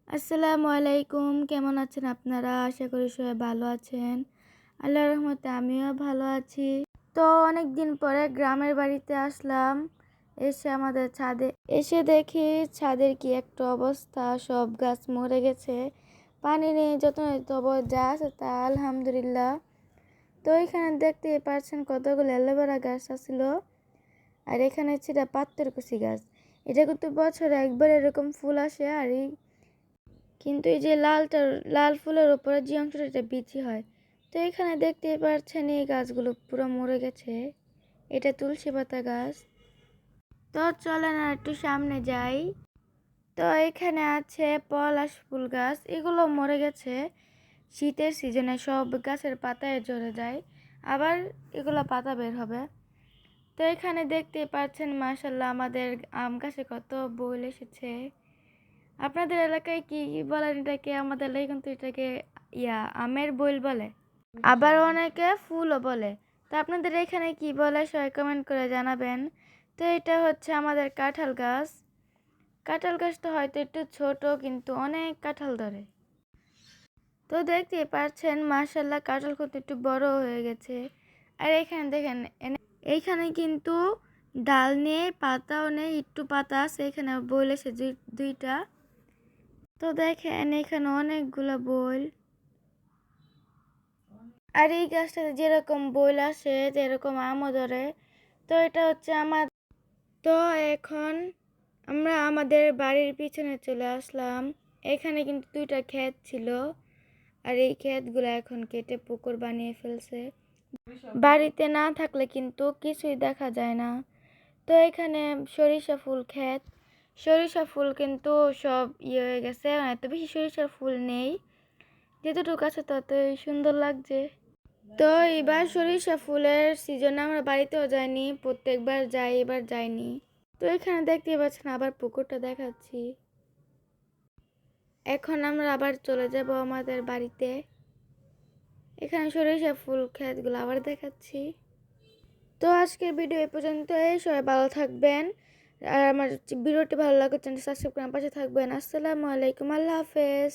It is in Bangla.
আসসালামু আলাইকুম। কেমন আছেন আপনারা? আশা করি সবাই ভালো আছেন। আল্লাহর রহমতে আমিও ভালো আছি। তো অনেক দিন পরে গ্রামের বাড়িতে আসলাম। এসে আমাদের ছাদে এসে দেখি ছাদের কি একটা অবস্থা, সব গাছ মরে গেছে। পানি নেই, যত্ন তবু যা আছে তা আলহামদুলিল্লাহ। তো এখানে দেখতে পাচ্ছেন কতগুলো অ্যালোভেরা গাছ আছিল, আর এখানে ছিল পাত্তরকুচি গাছ। এটা কিন্তু বছরে একবার এরকম ফুল আসে, আর কিন্তু এই যে লাল ফুলের উপরে যে অংশটা এটা বিচি হয়। তো এখানে দেখতে পাচ্ছেন এই গাছগুলো পুরো মরে গেছে। এটা তুলসী পাতা গাছ। তো চলেন আর একটু সামনে যাই। তো এখানে আছে পলাশ ফুল গাছ, এগুলো মরে গেছে। শীতের সিজনে সব গাছের পাতায় ঝরে যায়, আবার এগুলো পাতা বের হবে। তো এখানে দেখতে পাচ্ছেন মাশাআল্লাহ আমাদের আম গাছে কত বউল এসেছে। আপনাদের এলাকায় কি বলেন এটাকে? আমাদের এলাকায় কিন্তু এটাকে আমের বইল বলে, আবার অনেকে ফুলও বলে। তো আপনাদের এখানে কি বলে সবাই কমেন্ট করে জানাবেন। তো এটা হচ্ছে আমাদের কাঁঠাল গাছ। কাঁঠাল গাছটা হয়তো একটু ছোট, কিন্তু অনেক কাঁঠাল ধরে। তো দেখতে পাচ্ছেন মাশাআল্লাহ কাঁঠাল কিন্তু একটু বড় হয়ে গেছে। আর এখানে দেখেন, এইখানে কিন্তু ডাল নেই, পাতাও নেই, একটু পাতা আছে। এখানে বইল এসে দুইটা। তো দেখেন এখানে অনেকগুলো বইল। আর এই গাছটাতে যেরকম বইল আসে যেরকম আমও ধরে। তো এটা হচ্ছে আমার। তো এখন আমরা আমাদের বাড়ির পিছনে চলে আসলাম। এখানে কিন্তু দুইটা ক্ষেত ছিল, আর এই ক্ষেতগুলো এখন কেটে পুকুর বানিয়ে ফেলছে। বাড়িতে না থাকলে কিন্তু কিছুই দেখা যায় না। তো এখানে সরিষা ফুল ক্ষেত। সরিষা ফুল কিন্তু সব হয়ে গেছে, এত বেশি সরিষার ফুল নেই। যতটুকু আছে ততই সুন্দর লাগছে। তো এবার সরিষা ফুলের সিজনে আমরা বাড়িতেও যাইনি, প্রত্যেকবার যাই, এবার যাইনি। তো এখানে দেখতে পাচ্ছেন আবার পুকুরটা দেখাচ্ছি। এখন আমরা আবার চলে যাব আমাদের বাড়িতে। এখানে সরিষা ফুল ক্ষেতগুলো আবার দেখাচ্ছি। তো আজকের ভিডিও এ পর্যন্তই। সবাই ভালো থাকবেন, আর আমার ভিডিওটি ভালো লাগলে চ্যানেল সাবস্ক্রাইব করে পাশে থাকবেন। আসসালামু আলাইকুম, আল্লাহ হাফেজ।